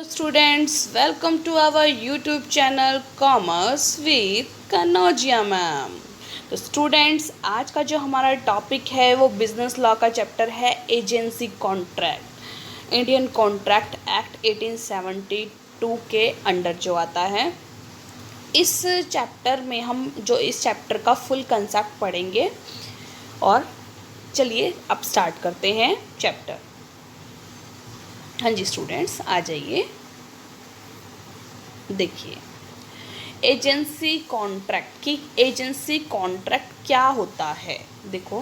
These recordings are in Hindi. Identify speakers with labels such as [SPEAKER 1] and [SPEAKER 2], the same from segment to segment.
[SPEAKER 1] students, welcome to our YouTube channel Commerce with Kanaujia ma'am. तो स्टूडेंट्स, आज का जो हमारा टॉपिक है वो बिजनेस लॉ का चैप्टर है agency contract. Indian contract act 1872 के अंडर जो आता है। इस चैप्टर में हम जो इस चैप्टर का फुल कंसेप्ट पढ़ेंगे। और चलिए अब स्टार्ट करते हैं चैप्टर। हाँ जी स्टूडेंट्स, आ जाइए। देखिए एजेंसी कॉन्ट्रैक्ट की एजेंसी कॉन्ट्रैक्ट क्या होता है। देखो,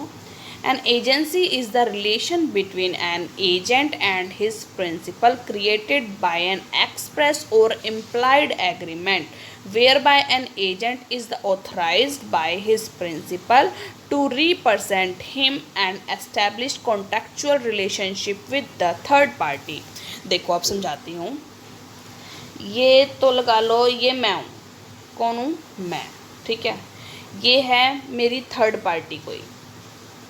[SPEAKER 1] an agency is the relation between an agent and his principal created by an express or implied agreement whereby an agent is the authorized by his principal to represent him and establish contractual relationship with the third party। देखो अब समझाती हूँ। ये तो लगा लो, ये मैं हूँ। कौन हूँ? मैं। ठीक है, ये है मेरी थर्ड पार्टी कोई।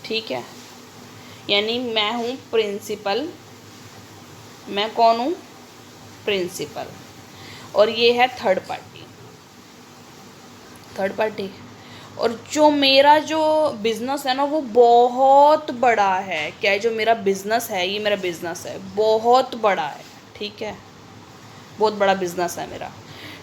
[SPEAKER 1] ठीक है, यानी मैं हूँ प्रिंसिपल। मैं कौन हूँ? प्रिंसिपल। और ये है थर्ड पार्टी। और जो मेरा जो बिज़नेस है ना वो बहुत बड़ा है। क्या है? जो मेरा बिज़नेस है, ये मेरा बिज़नेस है, बहुत बड़ा है। ठीक है, बहुत बड़ा बिज़नेस है मेरा।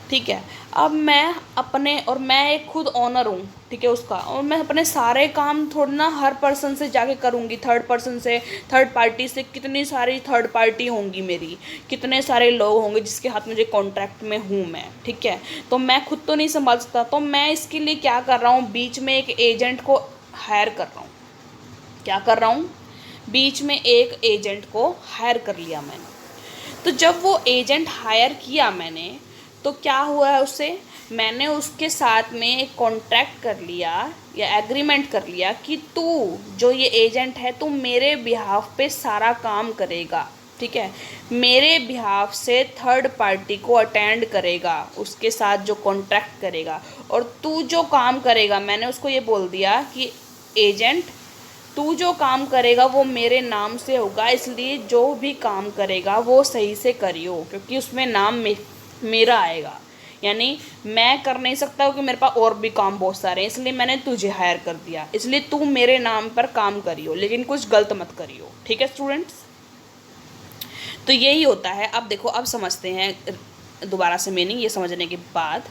[SPEAKER 1] ठीक है, अब मैं अपने और मैं एक खुद ओनर हूँ। ठीक है, उसका। और मैं अपने सारे काम थोड़ा ना हर पर्सन से जाके करूँगी, थर्ड पर्सन से, थर्ड पार्टी से। कितनी सारी थर्ड पार्टी होंगी मेरी, कितने सारे लोग होंगे जिसके हाथ मुझे कॉन्ट्रैक्ट में हूँ मैं। ठीक है, तो मैं खुद तो नहीं संभाल सकता, तो मैं इसके लिए क्या कर रहा हूँ, बीच में एक एजेंट को हायर कर रहा हूँ। क्या कर रहा हूँ? बीच में एक एजेंट को हायर कर लिया मैंने। तो जब वो एजेंट हायर किया मैंने, तो क्या हुआ है उससे? मैंने उसके साथ में एक कॉन्ट्रैक्ट कर लिया या एग्रीमेंट कर लिया कि तू जो ये एजेंट है, तू मेरे बिहाफ पे सारा काम करेगा। ठीक है, मेरे बिहाफ से थर्ड पार्टी को अटेंड करेगा, उसके साथ जो कॉन्ट्रैक्ट करेगा। और तू जो काम करेगा, मैंने उसको ये बोल दिया कि एजेंट, तू जो काम करेगा वो मेरे नाम से होगा, इसलिए जो भी काम करेगा वो सही से करियो, क्योंकि उसमें नाम मेरा आएगा। यानी मैं कर नहीं सकता क्योंकि मेरे पास और भी काम बहुत सारे हैं, इसलिए मैंने तुझे हायर कर दिया। इसलिए तू मेरे नाम पर काम करियो, लेकिन कुछ गलत मत करियो। ठीक है स्टूडेंट्स, तो यही होता है। अब देखो, अब समझते हैं दोबारा से मीनिंग ये समझने के बाद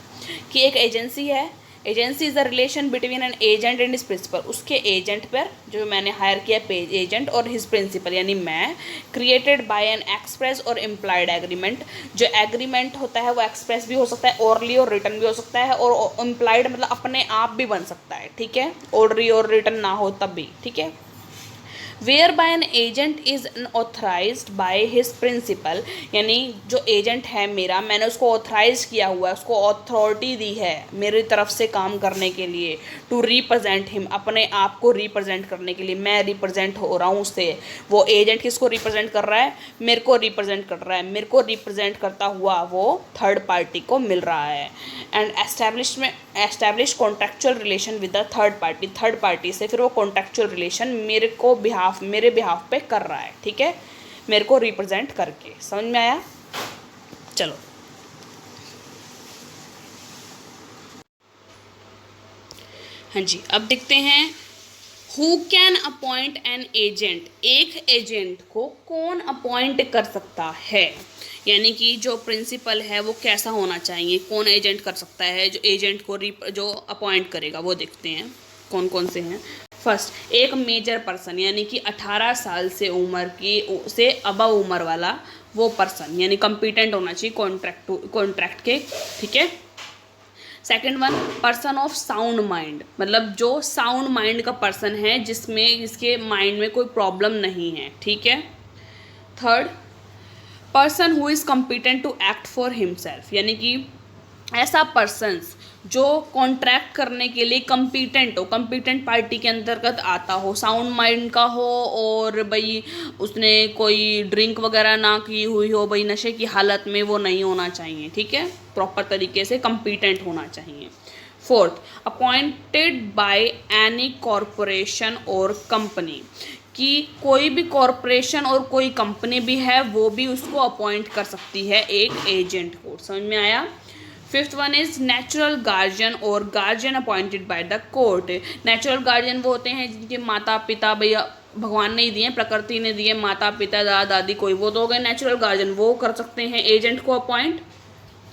[SPEAKER 1] कि एक एजेंसी है। Agency is the relation between an agent and his principal. उसके एजेंट पर जो मैंने हायर किया एजेंट और हिज प्रिंसिपल यानी मैं, created by an express or implied agreement. जो एग्रीमेंट होता है वो एक्सप्रेस भी हो सकता है, ओरली और रिटर्न भी हो सकता है, और इम्प्लाइड मतलब अपने आप भी बन सकता है। ठीक है, ओरली और रिटर्न ना हो तब भी। ठीक है, whereby an agent is authorised by his principal. यानी जो एजेंट है मेरा, मैंने उसको ऑथराइज किया हुआ है, उसको अथॉरिटी दी है मेरी तरफ से काम करने के लिए। टू रिप्रेजेंट हिम, अपने आप को रिप्रेजेंट करने के लिए। मैं रिप्रेजेंट हो रहा हूँ उससे। वो एजेंट किसको रिप्रेजेंट कर रहा है? मेरे को रिप्रेजेंट कर रहा है। मेरे को रिप्रेजेंट करता हुआ वो थर्ड पार्टी को मिल रहा है। And establish contractual relation with the third party. Third party से फिर वो कॉन्ट्रैक्चुअल रिलेशन मेरे बिहाफ पे कर रहा है। ठीक है, मेरे को रिप्रेजेंट करके। समझ में आया? चलो, हाँ जी, अब देखते हैं who can appoint an agent. एक एजेंट को कौन अपॉइंट कर सकता है, यानी कि जो प्रिंसिपल है वो कैसा होना चाहिए, कौन एजेंट कर सकता है। जो एजेंट को जो अपॉइंट करेगा वो देखते हैं कौन कौन से हैं। फर्स्ट, एक मेजर पर्सन, यानी कि 18 साल से उम्र की से अबव उम्र वाला वो पर्सन, यानी कम्पिटेंट होना चाहिए कॉन्ट्रैक्ट के। ठीक है। Second one, person of sound mind, मतलब जो साउंड माइंड का पर्सन है, जिसके माइंड में कोई प्रॉब्लम नहीं है। ठीक है। Third, person who is competent to act for himself, यानी कि ऐसा पर्सन्स जो कॉन्ट्रैक्ट करने के लिए कम्पिटेंट हो, कम्पिटेंट पार्टी के अंतर्गत आता हो, साउंड माइंड का हो, और भाई उसने कोई ड्रिंक वगैरह ना की हुई हो, भाई नशे की हालत में वो नहीं होना चाहिए। ठीक है, प्रॉपर तरीके से कम्पिटेंट होना चाहिए। Fourth, appointed by any corporation और कंपनी, कि कोई भी कॉरपोरेशन और कोई कंपनी भी है वो भी उसको अपॉइंट कर सकती है एक एजेंट को। समझ में आया। Fifth one is natural guardian और guardian appointed by the court. Natural guardian वो होते हैं जिनके माता पिता, भैया भगवान ने ही दिए, प्रकृति ने दिए, माता पिता दादा दादी कोई, वो तो हो गए नेचुरल गार्जियन, वो कर सकते हैं एजेंट को अपॉइंट।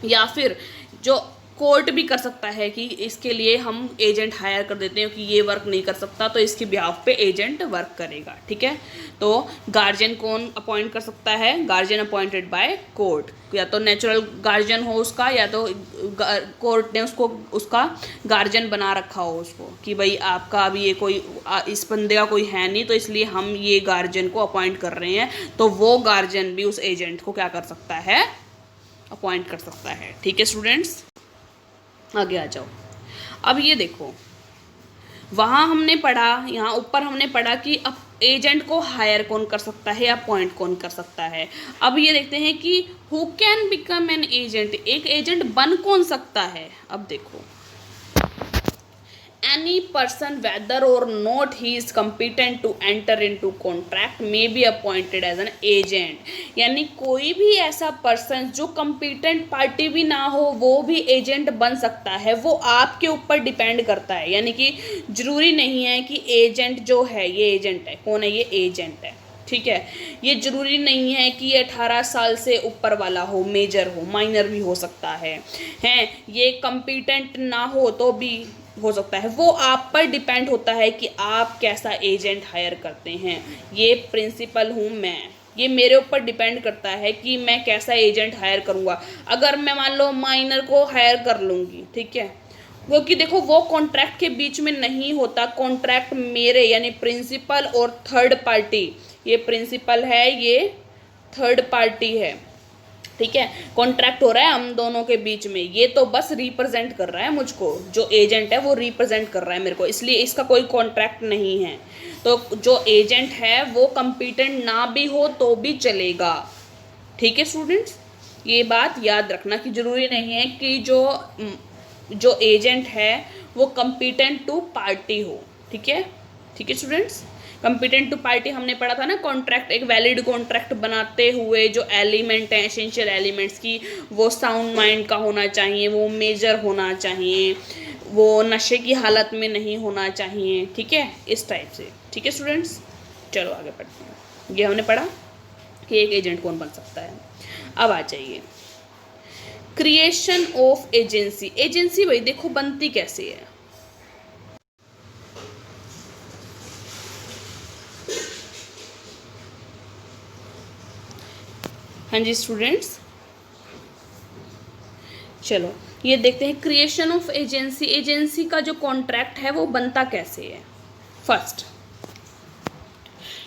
[SPEAKER 1] या फिर जो कोर्ट भी कर सकता है कि इसके लिए हम एजेंट हायर कर देते हैं कि ये वर्क नहीं कर सकता तो इसके बिहाफ पे एजेंट वर्क करेगा। ठीक है, तो गार्जियन कौन अपॉइंट कर सकता है? गार्जियन अपॉइंटेड बाय कोर्ट, या तो नेचुरल गार्जियन हो उसका, या तो कोर्ट ने उसको उसका गार्जियन बना रखा हो उसको कि भाई आपका अभी ये कोई इस बंदे का कोई है नहीं तो इसलिए हम ये गार्जियन को अपॉइंट कर रहे हैं, तो वो गार्जियन भी उस एजेंट को क्या कर सकता है? अपॉइंट कर सकता है। ठीक है स्टूडेंट्स, आगे आ जाओ। अब ये देखो, वहाँ हमने पढ़ा, यहाँ ऊपर हमने पढ़ा कि अब एजेंट को हायर कौन कर सकता है, अपॉइंट कौन कर सकता है। अब ये देखते हैं कि who can become an agent, एक एजेंट बन कौन सकता है। अब देखो, any person whether or not he is competent to enter into contract may be appointed as an agent। यानी कोई भी ऐसा पर्सन जो competent पार्टी भी ना हो वो भी एजेंट बन सकता है, वो आपके ऊपर डिपेंड करता है। यानी कि जरूरी नहीं है कि एजेंट जो है ये एजेंट है, कौन है ये? एजेंट है। ठीक है, ये जरूरी नहीं है कि ये 18 साल से ऊपर वाला हो, मेजर हो, माइनर भी हो सकता है, ये कम्पिटेंट ना हो तो भी हो सकता है। वो आप पर डिपेंड होता है कि आप कैसा एजेंट हायर करते हैं। ये प्रिंसिपल हूँ मैं, ये मेरे ऊपर डिपेंड करता है कि मैं कैसा एजेंट हायर करूँगा। अगर मैं मान लो माइनर को हायर कर लूँगी, ठीक है, क्योंकि देखो वो कॉन्ट्रैक्ट के बीच में नहीं होता, कॉन्ट्रैक्ट मेरे यानी प्रिंसिपल और थर्ड पार्टी, ये प्रिंसिपल है ये थर्ड पार्टी है, ठीक है, कॉन्ट्रैक्ट हो रहा है हम दोनों के बीच में, ये तो बस रिप्रेजेंट कर रहा है मुझको, जो एजेंट है वो रिप्रेजेंट कर रहा है मेरे को, इसलिए इसका कोई कॉन्ट्रैक्ट नहीं है। तो जो एजेंट है वो कम्पिटेंट ना भी हो तो भी चलेगा। ठीक है स्टूडेंट्स, ये बात याद रखना कि जरूरी नहीं है कि जो एजेंट है वो कम्पिटेंट टू पार्टी हो। ठीक है, ठीक है स्टूडेंट्स, कम्पिटेंट टू पार्टी हमने पढ़ा था ना, कॉन्ट्रैक्ट, एक वैलिड कॉन्ट्रैक्ट बनाते हुए जो एलिमेंट हैं, एसेंशियल एलिमेंट्स की, वो साउंड माइंड का होना चाहिए, वो मेजर होना चाहिए, वो नशे की हालत में नहीं होना चाहिए। ठीक है, इस टाइप से। ठीक है स्टूडेंट्स, चलो आगे पढ़ते हैं। ये हमने पढ़ा कि एक एजेंट कौन बन सकता है। अब आ जाइए क्रिएशन ऑफ एजेंसी। एजेंसी भाई देखो बनती कैसे है। हाँ जी स्टूडेंट्स, चलो ये देखते हैं क्रिएशन ऑफ एजेंसी। एजेंसी का जो कॉन्ट्रैक्ट है वो बनता कैसे है। First,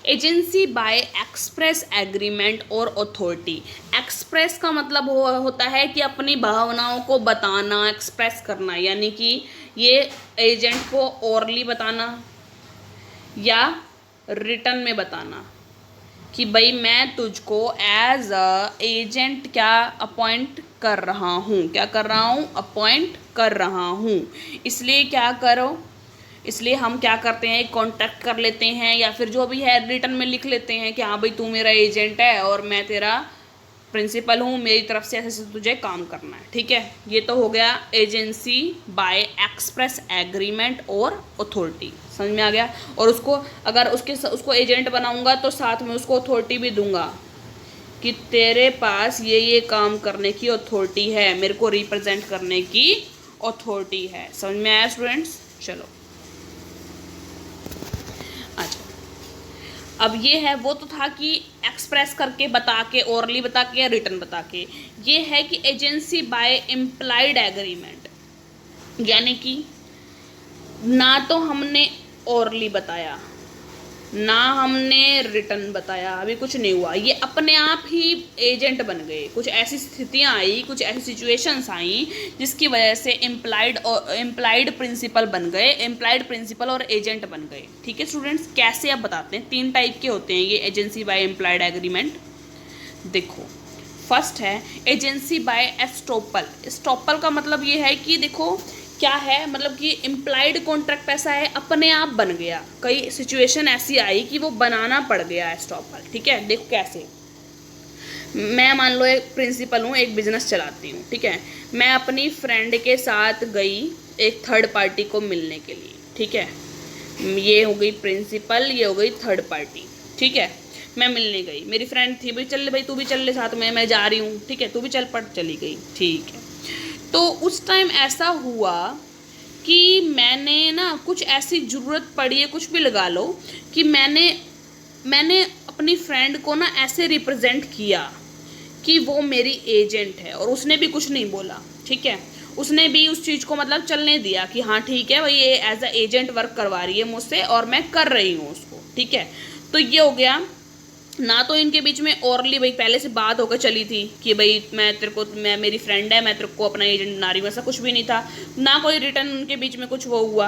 [SPEAKER 1] agency by express agreement और अथॉरिटी। एक्सप्रेस का मतलब होता है कि अपनी भावनाओं को बताना, एक्सप्रेस करना, यानी कि ये एजेंट को ओरली बताना या रिटर्न में बताना कि भाई मैं तुझको एज अ एजेंट क्या अपॉइंट कर रहा हूँ, क्या कर रहा हूँ, अपॉइंट कर रहा हूँ। इसलिए क्या करो, इसलिए हम क्या करते हैं, कॉन्टैक्ट कर लेते हैं या फिर जो भी है रिटर्न में लिख लेते हैं कि हाँ भाई तू मेरा एजेंट है और मैं तेरा प्रिंसिपल हूँ, मेरी तरफ से ऐसे तुझे काम करना है। ठीक है, ये तो हो गया एजेंसी बाय एक्सप्रेस एग्रीमेंट और अथॉरिटी। समझ में आ गया। और उसको अगर उसको एजेंट बनाऊंगा तो साथ में उसको अथॉरिटी भी दूंगा कि तेरे पास ये काम करने की अथॉरिटी है, मेरे को रिप्रेजेंट करने की अथॉरिटी है। समझ में आया स्टूडेंट्स? चलो अच्छा, अब ये है, वो तो था कि एक्सप्रेस करके बता के, ओरली बता के या रिटर्न बता के। ये है कि एजेंसी बाय इम्प्लाइड एग्रीमेंट, यानी कि ना तो हमने ओरली बताया ना हमने रिटर्न बताया, अभी कुछ नहीं हुआ, ये अपने आप ही एजेंट बन गए। कुछ ऐसी स्थितियां आई, कुछ ऐसी सिचुएशंस आई जिसकी वजह से इम्प्लाइड प्रिंसिपल बन गए, इम्प्लाइड प्रिंसिपल और एजेंट बन गए। ठीक है स्टूडेंट्स, कैसे अब बताते हैं। 3 टाइप के होते हैं ये एजेंसी बाय इम्प्लाइड एग्रीमेंट। देखो, फर्स्ट है एजेंसी बाय एस्टोपल। एस्टोपल का मतलब ये है कि देखो क्या है, मतलब कि इम्प्लाइड कॉन्ट्रैक्ट ऐसा है, अपने आप बन गया। कई सिचुएशन ऐसी आई कि वो बनाना पड़ गया एस्टॉपल। ठीक है, देखो कैसे। मैं मान लो एक प्रिंसिपल हूँ, एक बिजनेस चलाती हूँ, ठीक है। मैं अपनी फ्रेंड के साथ गई एक थर्ड पार्टी को मिलने के लिए, ठीक है। ये हो गई प्रिंसिपल, ये हो गई थर्ड पार्टी, ठीक है। मैं मिलने गई, मेरी फ्रेंड थी, भाई चल ले भाई, तू भी चल ले साथ में, मैं जा रही हूँ, ठीक है, तू भी चल पड़, चली गई, ठीक है। तो उस टाइम ऐसा हुआ कि मैंने ना कुछ ऐसी ज़रूरत पड़ी है, कुछ भी लगा लो, कि मैंने अपनी फ्रेंड को ना ऐसे रिप्रेजेंट किया कि वो मेरी एजेंट है, और उसने भी कुछ नहीं बोला, ठीक है। उसने भी उस चीज़ को मतलब चलने दिया कि हाँ ठीक है भाई, ये एज अ एजेंट वर्क करवा रही है मुझसे और मैं कर रही हूँ उसको, ठीक है। तो ये हो गया ना। तो इनके बीच में औरली भाई पहले से बात होकर चली थी कि भाई मैं तेरे को, मैं मेरी फ्रेंड है, मैं तेरे को अपना एजेंट बना रही हूँ, ऐसा कुछ भी नहीं था ना। कोई रिटर्न उनके बीच में कुछ वो हुआ,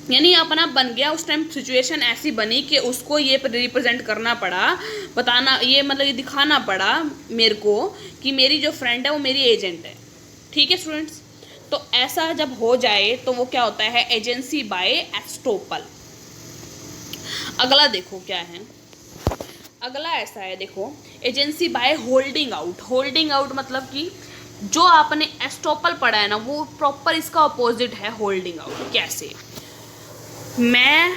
[SPEAKER 1] यानी अपना बन गया। उस टाइम सिचुएशन ऐसी बनी कि उसको ये रिप्रेजेंट करना पड़ा, बताना, ये मतलब ये दिखाना पड़ा मेरे को कि मेरी जो फ्रेंड है वो मेरी एजेंट है, ठीक है स्टूडेंट्स। तो ऐसा जब हो जाए तो वो क्या होता है, एजेंसी बाय एस्टोपल। अगला देखो क्या है, अगला ऐसा है, देखो agency by holding out. Holding out मतलब कि जो आपने एस्टोपल पढ़ा है ना, वो प्रॉपर इसका अपोजिट है होल्डिंग आउट। कैसे, मैं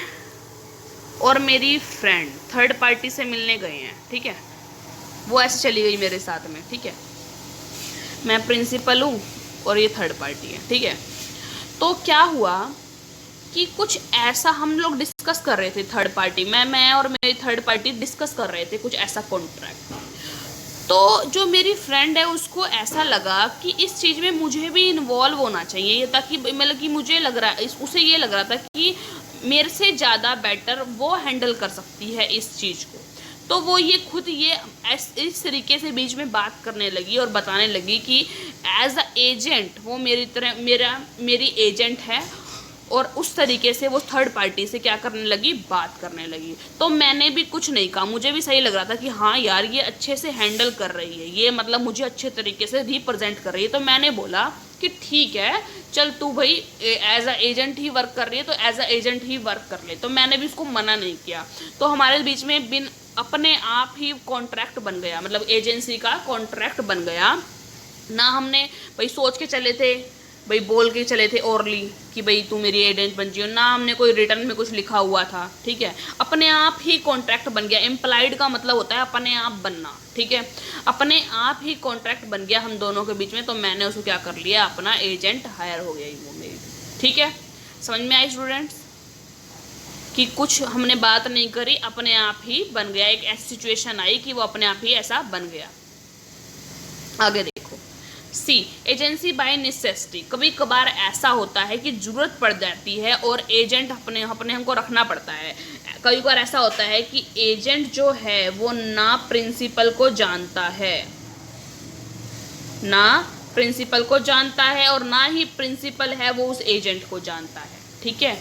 [SPEAKER 1] और मेरी फ्रेंड थर्ड पार्टी से मिलने गए हैं, ठीक है। वो ऐसे चली गई मेरे साथ में, ठीक है। मैं प्रिंसिपल हूँ और ये थर्ड पार्टी है, ठीक है। तो क्या हुआ कि कुछ ऐसा हम लोग डिस्कस कर रहे थे, थर्ड पार्टी, मैं और मेरी थर्ड पार्टी डिस्कस कर रहे थे कुछ ऐसा कॉन्ट्रैक्ट। तो जो मेरी फ्रेंड है उसको ऐसा लगा कि इस चीज़ में मुझे भी इन्वॉल्व होना चाहिए, ये ताकि मतलब कि मुझे लग रहा है, उसे ये लग रहा था कि मेरे से ज़्यादा बेटर वो हैंडल कर सकती है इस चीज़ को। तो वो ये खुद ये इस तरीके से बीच में बात करने लगी और बताने लगी कि एज अ एजेंट वो मेरी तरह मेरी एजेंट है, और उस तरीके से वो थर्ड पार्टी से क्या करने लगी, बात करने लगी। तो मैंने भी कुछ नहीं कहा, मुझे भी सही लग रहा था कि हाँ यार ये अच्छे से हैंडल कर रही है, ये मतलब मुझे अच्छे तरीके से रिप्रेजेंट कर रही है। तो मैंने बोला कि ठीक है चल तू भाई एज अ एजेंट ही वर्क कर रही है तो एज अ एजेंट ही वर्क कर ले। तो मैंने भी उसको मना नहीं किया। तो हमारे बीच में बिन अपने आप ही कॉन्ट्रैक्ट बन गया, मतलब एजेंसी का कॉन्ट्रैक्ट बन गया ना। हमने भाई सोच के चले थे, भाई बोल के चले थे ओरली कि भाई तू मेरी एजेंट बन जियो ना, हमने कोई रिटर्न में कुछ लिखा हुआ था, ठीक है। अपने आप ही कॉन्ट्रैक्ट बन गया। एम्प्लॉयड का मतलब होता है अपने आप बनना, ठीक है। अपने आप ही कॉन्ट्रैक्ट बन गया हम दोनों के बीच में। तो मैंने उसको क्या कर लिया, अपना एजेंट हायर हो गया वो मेरी, ठीक है। समझ में आई स्टूडेंट्स कि कुछ हमने बात नहीं करी, अपने आप ही बन गया। एक ऐसी सिचुएशन आई कि वो अपने आप ही ऐसा बन गया। आगे देखो, सी एजेंसी बाय नेसेसिटी। कभी कभार ऐसा होता है कि जरूरत पड़ जाती है और एजेंट अपने अपने हमको रखना पड़ता है। कई बार ऐसा होता है कि एजेंट जो है वो ना प्रिंसिपल को जानता है, ना प्रिंसिपल को जानता है और ना ही प्रिंसिपल है वो उस एजेंट को जानता है, ठीक है।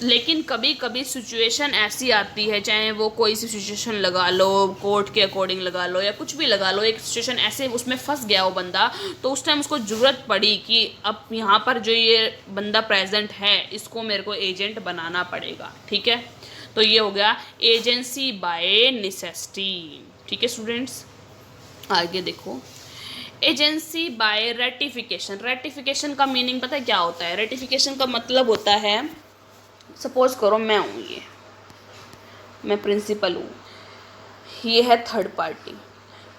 [SPEAKER 1] लेकिन कभी कभी सिचुएशन ऐसी आती है, चाहे वो कोई सी सिचुएशन लगा लो, कोर्ट के अकॉर्डिंग लगा लो या कुछ भी लगा लो, एक सिचुएशन ऐसे उसमें फंस गया वो बंदा, तो उस टाइम उसको ज़रूरत पड़ी कि अब यहाँ पर जो ये बंदा प्रेजेंट है इसको मेरे को एजेंट बनाना पड़ेगा, ठीक है। तो ये हो गया एजेंसी बाय नेसेसिटी, ठीक है स्टूडेंट्स। आगे देखो, एजेंसी बाय रेटिफिकेशन। रेटिफिकेशन का मीनिंग पता है क्या होता है? रेटिफिकेशन का मतलब होता है, सपोज करो मैं हूँ, ये मैं प्रिंसिपल हूँ, ये है थर्ड पार्टी,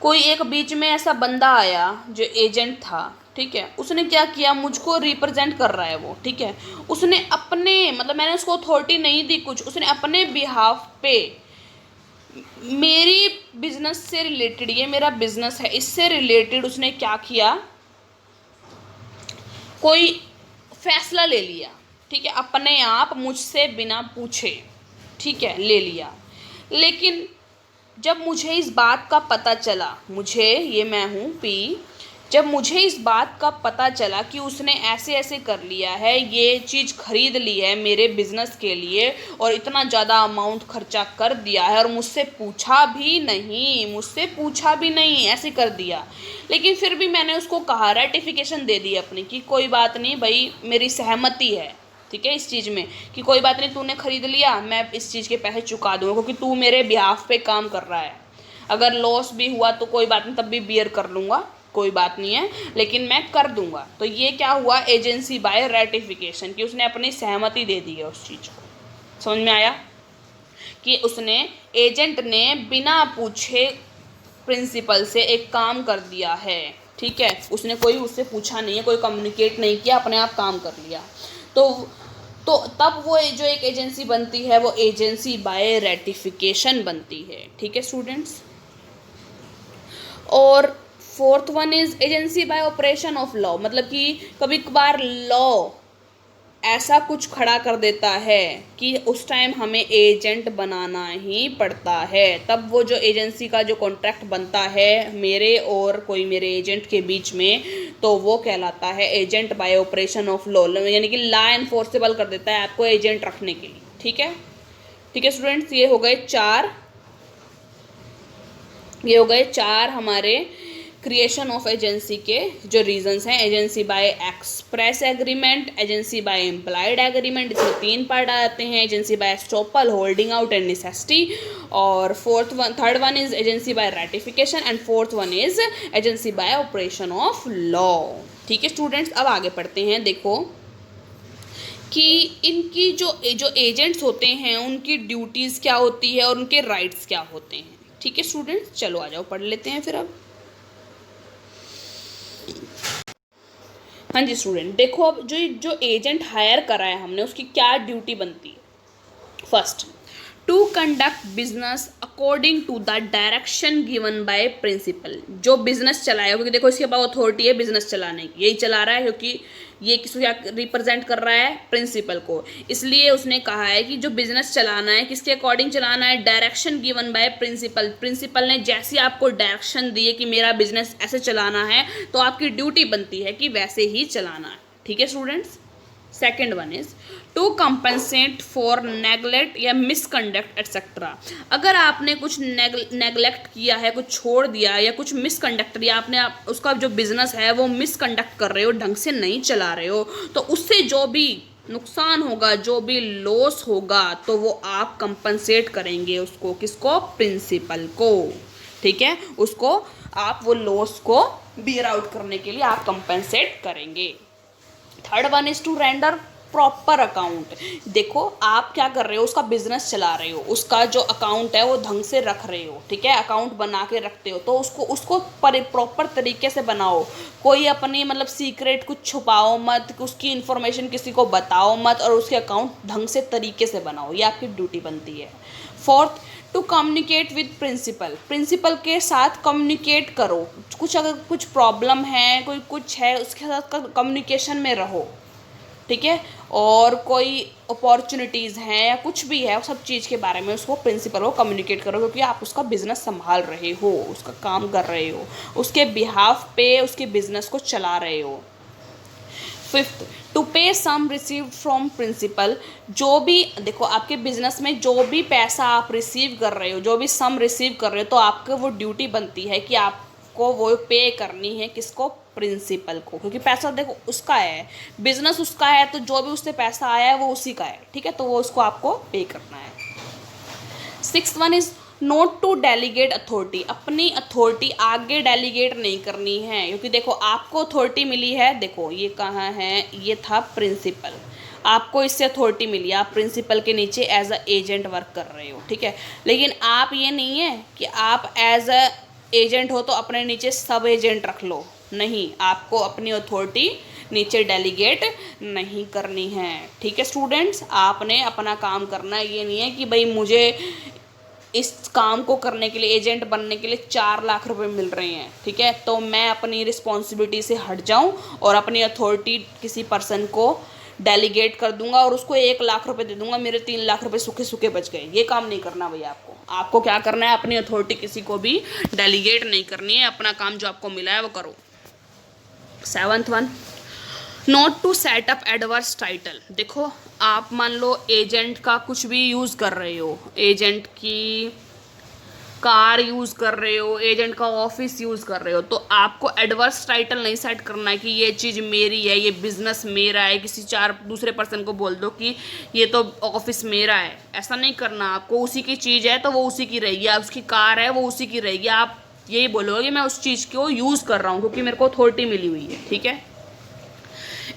[SPEAKER 1] कोई एक बीच में ऐसा बंदा आया जो एजेंट था, ठीक है। उसने क्या किया, मुझको रिप्रेजेंट कर रहा है वो, ठीक है। उसने अपने मतलब मैंने उसको अथॉरिटी नहीं दी कुछ, उसने अपने बिहाफ पे मेरी बिजनेस से रिलेटेड, ये मेरा बिजनेस है इससे रिलेटेड उसने क्या किया, कोई फैसला ले लिया, ठीक है। अपने आप मुझसे बिना पूछे, ठीक है, ले लिया। लेकिन जब मुझे इस बात का पता चला, मुझे, ये मैं हूँ पी, जब मुझे इस बात का पता चला कि उसने ऐसे ऐसे कर लिया है, ये चीज़ खरीद ली है मेरे बिज़नेस के लिए और इतना ज़्यादा अमाउंट खर्चा कर दिया है और मुझसे पूछा भी नहीं ऐसे कर दिया। लेकिन फिर भी मैंने उसको कहा, रेटिफिकेशन दे दी अपनी कि कोई बात नहीं भाई, मेरी सहमति है, ठीक है, इस चीज़ में कि कोई बात नहीं, तूने खरीद लिया, मैं इस चीज़ के पैसे चुका दूँगा क्योंकि तू मेरे बिहाफ पे काम कर रहा है। अगर लॉस भी हुआ तो कोई बात नहीं, तब भी बियर कर लूँगा, कोई बात नहीं है, लेकिन मैं कर दूंगा। तो ये क्या हुआ, एजेंसी बाय रेटिफिकेशन, कि उसने अपनी सहमति दे दी है उस चीज़ को। समझ में आया कि उसने, एजेंट ने बिना पूछे प्रिंसिपल से एक काम कर दिया है, ठीक है, उसने कोई उससे पूछा नहीं है, कोई कम्युनिकेट नहीं किया, अपने आप काम कर लिया। तो तब वो जो एक एजेंसी बनती है वो एजेंसी बाय रेटिफिकेशन बनती है, ठीक है स्टूडेंट्स। और fourth one is agency by operation of law, मतलब कि कभी कभार लॉ ऐसा कुछ खड़ा कर देता है कि उस टाइम हमें एजेंट बनाना ही पड़ता है। तब वो जो एजेंसी का जो कॉन्ट्रैक्ट बनता है मेरे और कोई मेरे एजेंट के बीच में, तो वो कहलाता है agent bye operation of law, यानी कि लॉ एनफोर्सेबल कर देता है आपको एजेंट रखने के लिए, ठीक है। ठीक है स्टूडेंट्स, ये हो गए चार हमारे क्रिएशन ऑफ एजेंसी के जो रीजंस हैं। Agency by express agreement, agency by implied agreement, इसमें 3 पार्ट आ जाते हैं। Agency by estoppel, holding out and necessity, और third one is agency by ratification and fourth one is agency by operation of law. ठीक है स्टूडेंट्स, अब आगे पढ़ते हैं। देखो कि इनकी जो एजेंट्स होते हैं उनकी ड्यूटीज़ क्या होती है और उनके राइट्स क्या होते हैं। ठीक है स्टूडेंट्स, चलो आ जाओ पढ़ लेते हैं फिर अब। हाँ जी स्टूडेंट, देखो अब जो एजेंट हायर करा है हमने उसकी क्या ड्यूटी बनती है। First, to conduct business according to the direction given by principal, जो बिजनेस चलाएगा, क्योंकि देखो इसके पास अथॉरिटी है बिजनेस चलाने की, यही चला रहा है क्योंकि ये किसको क्या रिप्रेजेंट कर रहा है, प्रिंसिपल को। इसलिए उसने कहा है कि जो बिजनेस चलाना है किसके अकॉर्डिंग चलाना है, direction given by principal. Principal ने जैसी आपको डायरेक्शन दी है कि मेरा बिजनेस ऐसे चलाना है, तो आपकी ड्यूटी बनती है कि वैसे ही चलाना है। ठीक है students. Second one is to compensate for neglect या मिसकंडक्ट एटसेट्रा। अगर आपने कुछ नेगलेक्ट किया है, कुछ छोड़ दिया या कुछ मिसकंडक्ट किया, आपने उसका जो बिजनेस है वो मिसकंडक्ट कर रहे हो, ढंग से नहीं चला रहे हो, तो उससे जो भी नुकसान होगा, जो भी लॉस होगा, तो वो आप कंपनसेट करेंगे उसको, किसको, प्रिंसिपल को। ठीक है, उसको आप वो लॉस को बियर आउट करने के लिए आप कंपनसेट करेंगे। Third one is to render proper account. देखो आप क्या कर रहे हो, उसका बिजनेस चला रहे हो, उसका जो अकाउंट है वो ढंग से रख रहे हो, ठीक है, अकाउंट बना के रखते हो, तो उसको प्रॉपर तरीके से बनाओ। कोई अपनी मतलब सीक्रेट कुछ छुपाओ मत, उसकी इन्फॉर्मेशन किसी को बताओ मत, और उसके अकाउंट ढंग से तरीके से बनाओ, ये आपकी ड्यूटी बनती है। Fourth, to communicate with principal, principal के साथ कम्युनिकेट करो। अगर कुछ प्रॉब्लम है, कोई कुछ है, उसके साथ कम्युनिकेशन में रहो। ठीक है, और कोई अपॉर्चुनिटीज़ हैं या कुछ भी है, सब चीज़ के बारे में उसको प्रिंसिपल को कम्युनिकेट करो, क्योंकि आप उसका बिजनेस संभाल रहे हो, उसका काम कर रहे हो, उसके बिहाफ पे उसके बिजनेस को चला रहे हो। फिफ्थ, टू पे सम रिसीव फ्रॉम प्रिंसिपल, जो भी देखो आपके बिजनेस में जो भी पैसा आप रिसीव कर रहे हो, जो भी सम रिसीव कर रहे हो, तो आपको वो ड्यूटी बनती है कि आपको वो पे करनी है, किसको, प्रिंसिपल को, क्योंकि पैसा देखो उसका है, बिजनेस उसका है, तो जो भी उससे पैसा आया है वो उसी का है। ठीक है, तो वो उसको आपको पे करना है। Sixth one is not to delegate authority, अपनी अथॉरिटी आगे डेलीगेट नहीं करनी है, क्योंकि देखो आपको अथॉरिटी मिली है, देखो ये कहाँ है, ये था प्रिंसिपल, आपको इससे अथॉरिटी मिली, आप प्रिंसिपल के नीचे एज अ एजेंट वर्क कर रहे हो। ठीक है, लेकिन आप ये नहीं है कि आप एज अ एजेंट हो तो अपने नीचे सब एजेंट रख लो, नहीं, आपको अपनी अथॉरिटी नीचे डेलीगेट नहीं करनी है। ठीक है स्टूडेंट्स, आपने अपना काम करना है, ये नहीं है कि भाई मुझे इस काम को करने के लिए, एजेंट बनने के लिए 4 लाख रुपए मिल रहे हैं, ठीक है, तो मैं अपनी रिस्पॉन्सिबिलिटी से हट जाऊं और अपनी अथॉरिटी किसी पर्सन को डेलीगेट कर दूंगा और उसको 1 लाख रुपए दे दूंगा, मेरे 3 लाख रुपए सूखे सूखे बच गए। ये काम नहीं करना भैया आपको क्या करना है, अपनी अथॉरिटी किसी को भी डेलीगेट नहीं करनी है, अपना काम जो आपको मिला है वो करो। 7th one, not to set up adverse title. देखो आप मान लो एजेंट का कुछ भी यूज़ कर रहे हो, एजेंट की कार यूज़ कर रहे हो, एजेंट का ऑफिस यूज़ कर रहे हो, तो आपको एडवर्स टाइटल नहीं सेट करना है कि ये चीज़ मेरी है, ये बिजनेस मेरा है, किसी चार दूसरे पर्सन को बोल दो कि ये तो ऑफिस मेरा है। ऐसा नहीं करना, आपको उसी की चीज़ है तो वो उसी की रहेगी, आप उसकी कार है वो उसी की रहेगी, आप यही बोलोगे मैं उस चीज़ को यूज़ कर रहा हूँ क्योंकि मेरे को अथॉरिटी मिली हुई है, ठीक है।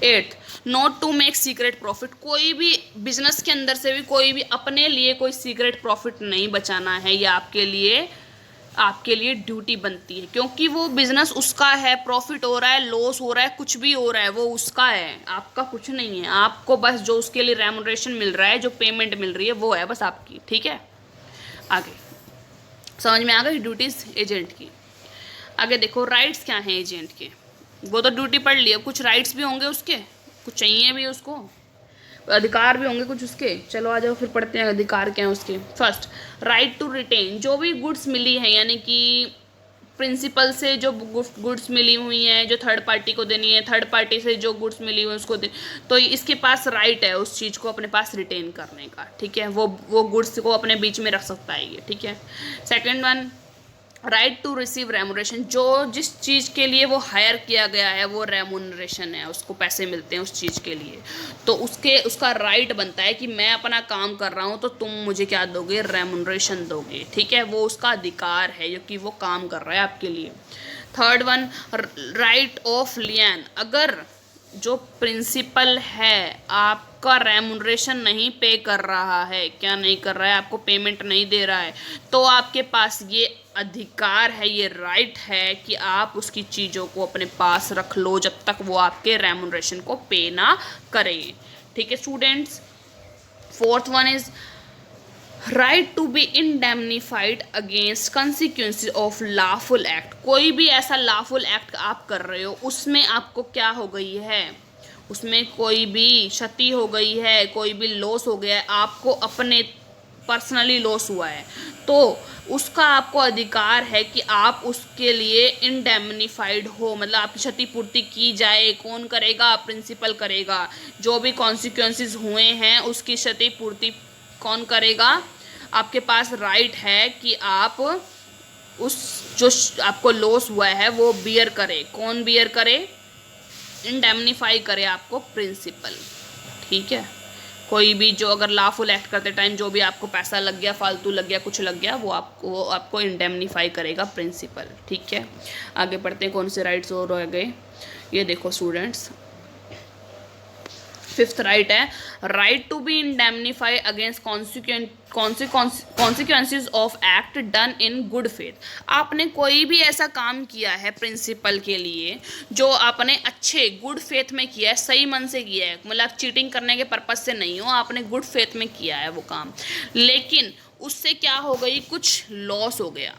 [SPEAKER 1] 8, not to make secret profit. कोई भी बिजनेस के अंदर से भी कोई भी अपने लिए कोई सीक्रेट प्रॉफिट नहीं बचाना है, ये आपके लिए ड्यूटी बनती है, क्योंकि वो बिजनेस उसका है, प्रॉफिट हो रहा है, लॉस हो रहा है, कुछ भी हो रहा है, वो उसका है, आपका कुछ नहीं है। आपको बस जो उसके लिए रेमुनरेशन मिल रहा है, जो पेमेंट मिल रही है, वो है बस आपकी, ठीक है। आगे समझ में आ गई ड्यूटीज एजेंट की। आगे देखो राइट्स क्या हैं एजेंट के। वो तो ड्यूटी पढ़ ली, अब कुछ राइट्स भी होंगे उसके, कुछ चाहिए भी उसको, अधिकार भी होंगे कुछ उसके। चलो आ जाओ फिर पढ़ते हैं अधिकार क्या है उसके। First, right to retain. जो भी गुड्स मिली है, यानी कि प्रिंसिपल से जो गुड्स मिली हुई हैं, जो थर्ड पार्टी को देनी है, थर्ड पार्टी से जो गुड्स मिली हुई है उसको दे, तो इसके पास राइट है उस चीज़ को अपने पास रिटेन करने का, ठीक है। वो गुड्स को अपने बीच में रख सकता है ये, ठीक है। Second one, right to receive remuneration. जो जिस चीज़ के लिए वो हायर किया गया है वो रेमुनरेशन है, उसको पैसे मिलते हैं उस चीज़ के लिए, तो उसका राइट बनता है कि मैं अपना काम कर रहा हूँ तो तुम मुझे क्या दोगे, रेमुनरेशन दोगे, ठीक है। वो उसका अधिकार है क्योंकि वो काम कर रहा है आपके लिए। Third one, right of लियन। अगर जो प्रिंसिपल है आपका रेमुनरेशन नहीं पे कर रहा है, क्या नहीं कर रहा है, आपको पेमेंट नहीं दे रहा है, तो आपके पास ये अधिकार है, ये राइट है कि आप उसकी चीज़ों को अपने पास रख लो जब तक वो आपके रेमुनरेशन को पे ना करें, ठीक है students. Fourth one is right to be indemnified against consequences of lawful act. कोई भी ऐसा लॉफुल एक्ट आप कर रहे हो, उसमें आपको क्या हो गई है, उसमें कोई भी क्षति हो गई है, कोई भी लॉस हो गया है, आपको अपने पर्सनली लॉस हुआ है, तो उसका आपको अधिकार है कि आप उसके लिए इंडेमनीफाइड हो, मतलब आपकी क्षतिपूर्ति की जाए। कौन करेगा, प्रिंसिपल करेगा। जो भी कॉन्सिक्वेंसेस हुए हैं उसकी क्षतिपूर्ति कौन करेगा, आपके पास राइट है कि आप उस जो आपको लॉस हुआ है वो बियर करे। कौन बियर करे, इंडेमनीफाई करे आपको प्रिंसिपल, ठीक है। कोई भी जो अगर लॉफुल एक्ट करते टाइम जो भी आपको पैसा लग गया, फालतू लग गया, कुछ लग गया, वो आपको इंडेमनीफाई करेगा प्रिंसिपल, ठीक है। आगे पढ़ते हैं कौन से राइट्स और रह गए। ये देखो स्टूडेंट्स, फिफ्थ राइट है right to be indemnify against consequences of act done in good faith. आपने कोई भी ऐसा काम किया है प्रिंसिपल के लिए जो आपने अच्छे गुड फेथ में किया है, सही मन से किया है, मतलब चीटिंग करने के पर्पज से नहीं हो, आपने गुड फेथ में किया है वो काम, लेकिन उससे क्या हो गई, कुछ लॉस हो गया,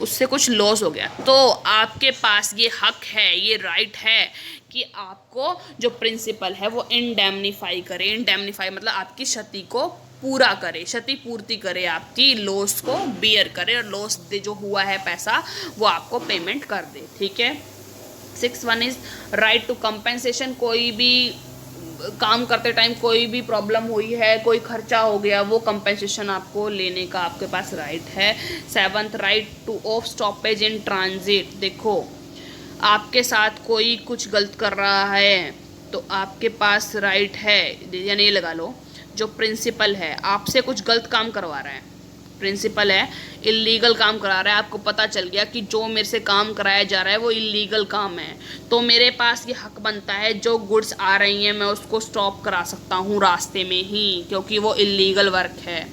[SPEAKER 1] उससे कुछ लॉस हो गया, तो आपके पास ये हक है, ये राइट है कि आपको जो प्रिंसिपल है वो इंडेमनीफाई करे। इंडेमनीफाई मतलब आपकी क्षति को पूरा करे, क्षति पूर्ति करे, आपकी लॉस को बियर करे, और लॉस जो हुआ है पैसा वो आपको पेमेंट कर दे, ठीक है। 6 one is right to compensation. कोई भी काम करते टाइम कोई भी प्रॉब्लम हुई है, कोई खर्चा हो गया, वो कंपेंसेशन आपको लेने का आपके पास राइट है। 7th right two of stoppage in transit. देखो आपके साथ कोई कुछ गलत कर रहा है तो आपके पास राइट है, यानी ये लगा लो जो प्रिंसिपल है आपसे कुछ गलत काम करवा रहा है, प्रिंसिपल है इलीगल काम करा रहा है, आपको पता चल गया कि जो मेरे से काम कराया जा रहा है वो इलीगल काम है, तो मेरे पास ये हक बनता है जो गुड्स आ रही हैं मैं उसको स्टॉप करा सकता हूँ रास्ते में ही, क्योंकि वो इलीगल वर्क है,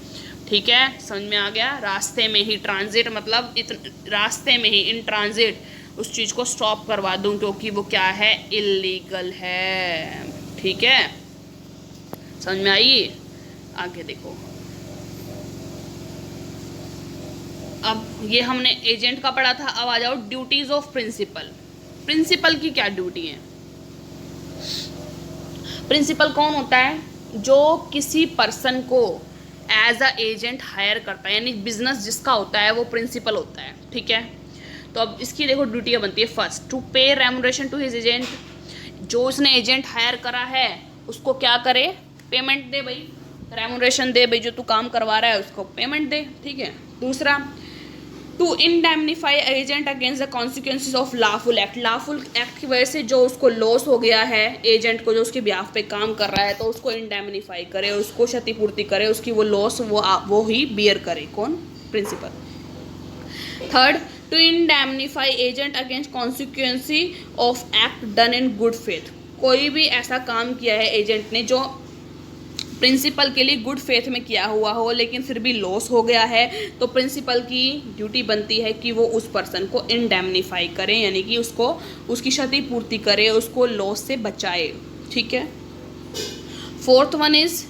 [SPEAKER 1] ठीक है। समझ में आ गया, रास्ते में ही, ट्रांजिट मतलब रास्ते में ही, इन ट्रांजिट उस चीज़ को स्टॉप करवा दूँ क्योंकि वो क्या है, इलीगल है, ठीक है। समझ में आई। आगे देखो, अब ये हमने एजेंट का पढ़ा था, अब आ जाओ ड्यूटीज ऑफ प्रिंसिपल। प्रिंसिपल की क्या ड्यूटी है। प्रिंसिपल कौन होता है, जो किसी पर्सन को एज अ एजेंट हायर करता है, यानी बिजनेस जिसका होता है वो प्रिंसिपल होता है, ठीक है। तो अब इसकी देखो ड्यूटियाँ बनती है। फर्स्ट, टू पे रेम्यूनरेशन टू हिज एजेंट, जो उसने एजेंट हायर करा है उसको क्या करे, पेमेंट दे भाई, रेम्यूनरेशन दे भाई, जो तू काम करवा रहा है उसको पेमेंट दे, ठीक है। दूसरा, to indemnify agent against the consequences of lawful act, lawful act की वजह से जो उसको लॉस हो गया है एजेंट को, जो उसके बिहाफ पे काम कर रहा है, तो उसको इंडेमनीफाई करे, उसको क्षतिपूर्ति करे, उसकी वो लॉस वो ही बियर करे, कौन, principal. Third, to indemnify agent against consequences of act done in good faith, कोई भी ऐसा काम किया है एजेंट ने जो प्रिंसिपल के लिए गुड फेथ में किया हुआ हो लेकिन फिर भी लॉस हो गया है, तो प्रिंसिपल की ड्यूटी बनती है कि वो उस पर्सन को इंडेमनीफाई करें, यानी कि उसको उसकी क्षतिपूर्ति करे, उसको लॉस से बचाए, ठीक है। Fourth one is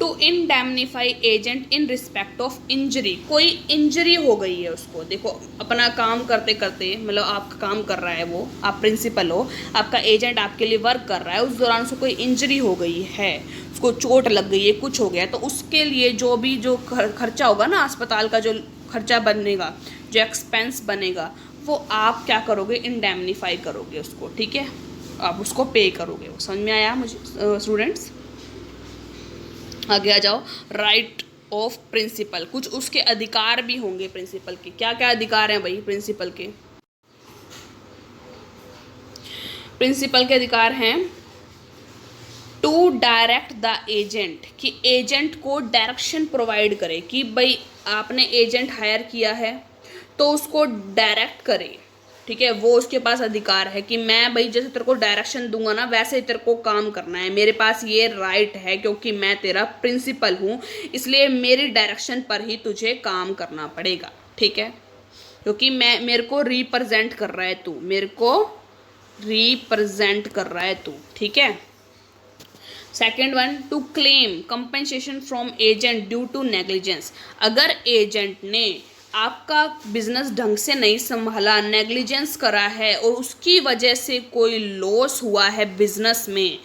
[SPEAKER 1] to indemnify agent in respect of injury, कोई इंजरी हो गई है उसको, देखो अपना काम करते करते, मतलब आपका काम कर रहा है वो, आप प्रिंसिपल हो, आपका एजेंट आपके लिए वर्क कर रहा है, उस दौरान उसको कोई इंजरी हो गई है, उसको चोट लग गई है, कुछ हो गया, तो उसके लिए जो भी जो खर्चा होगा ना, अस्पताल का जो खर्चा बनेगा, जो एक्सपेंस बनेगा, वो आप क्या करोगे, इंडेमनीफाई करोगे उसको, ठीक है, आप उसको पे करोगे। वो समझ में आया मुझे स्टूडेंट्स? आगे आ जाओ। राइट ऑफ प्रिंसिपल, कुछ उसके अधिकार भी होंगे प्रिंसिपल के। क्या क्या अधिकार हैं भाई प्रिंसिपल के? प्रिंसिपल के अधिकार हैं टू डायरेक्ट द एजेंट, कि एजेंट को डायरेक्शन प्रोवाइड करे, कि भाई आपने एजेंट हायर किया है तो उसको डायरेक्ट करे, ठीक है, वो उसके पास अधिकार है कि मैं भाई जैसे तेरे को डायरेक्शन दूंगा ना वैसे ही तेरे को काम करना है, मेरे पास ये राइट है क्योंकि मैं तेरा प्रिंसिपल हूँ, इसलिए मेरी डायरेक्शन पर ही तुझे काम करना पड़ेगा, ठीक है, क्योंकि मेरे को रिप्रेजेंट कर रहा है तू, मेरे को रिप्रेजेंट कर रहा है तू, ठीक है। Second one, to claim compensation from agent due to negligence, अगर एजेंट ने आपका बिजनेस ढंग से नहीं संभाला, नेग्लिजेंस करा है और उसकी वजह से कोई लॉस हुआ है बिजनेस में,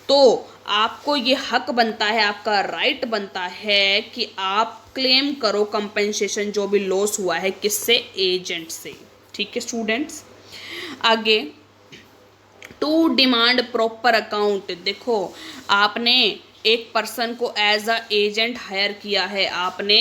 [SPEAKER 1] तो आपको ये हक बनता है, आपका राइट बनता है कि आप क्लेम करो कंपनसेशन जो भी लॉस हुआ है, किससे, एजेंट से, ठीक है स्टूडेंट्स। आगे, टू डिमांड प्रॉपर अकाउंट, देखो आपने एक पर्सन को एज अ एजेंट हायर किया है, आपने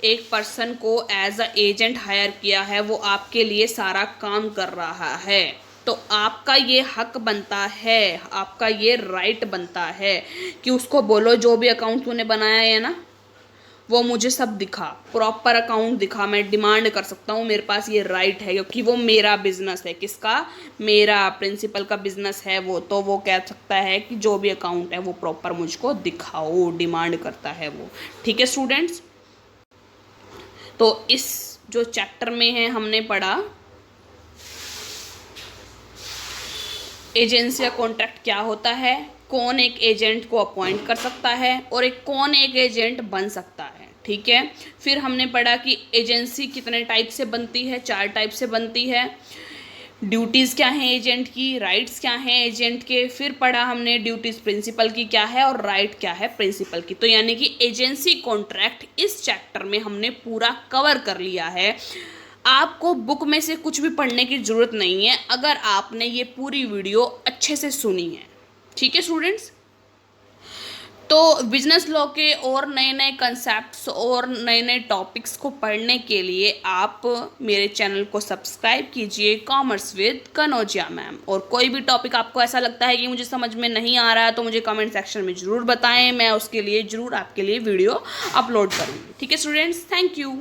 [SPEAKER 1] एक पर्सन को एज अ एजेंट हायर किया है, वो आपके लिए सारा काम कर रहा है, तो आपका ये हक बनता है, आपका ये राइट बनता है कि उसको बोलो जो भी अकाउंट तूने बनाया है ना वो मुझे सब दिखा, प्रॉपर अकाउंट दिखा, मैं डिमांड कर सकता हूँ, मेरे पास ये राइट है क्योंकि वो मेरा बिजनेस है, किसका, मेरा प्रिंसिपल का बिजनेस है वो, तो वो कह सकता है कि जो भी अकाउंट है वो प्रॉपर मुझको दिखाओ, डिमांड करता है वो, ठीक है स्टूडेंट्स। तो इस जो चैप्टर में है हमने पढ़ा एजेंसी का कॉन्ट्रैक्ट क्या होता है, कौन एक एजेंट को अपॉइंट कर सकता है और कौन एक एजेंट बन सकता है, ठीक है। फिर हमने पढ़ा कि एजेंसी कितने टाइप से बनती है, 4 टाइप से बनती है, ड्यूटीज़ क्या हैं एजेंट की, राइट्स क्या हैं एजेंट के, फिर पढ़ा हमने ड्यूटीज़ प्रिंसिपल की क्या है और राइट क्या है प्रिंसिपल की। तो यानी कि एजेंसी कॉन्ट्रैक्ट इस चैप्टर में हमने पूरा कवर कर लिया है। आपको बुक में से कुछ भी पढ़ने की ज़रूरत नहीं है अगर आपने ये पूरी वीडियो अच्छे से सुनी है, ठीक है स्टूडेंट्स। तो बिजनेस लॉ के और नए नए कंसेप्ट्स और नए नए टॉपिक्स को पढ़ने के लिए आप मेरे चैनल को सब्सक्राइब कीजिए, कॉमर्स विद कनौजिया मैम। और कोई भी टॉपिक आपको ऐसा लगता है कि मुझे समझ में नहीं आ रहा है तो मुझे कमेंट सेक्शन में ज़रूर बताएं, मैं उसके लिए ज़रूर आपके लिए वीडियो अपलोड करूँगी, ठीक है स्टूडेंट्स। Thank you.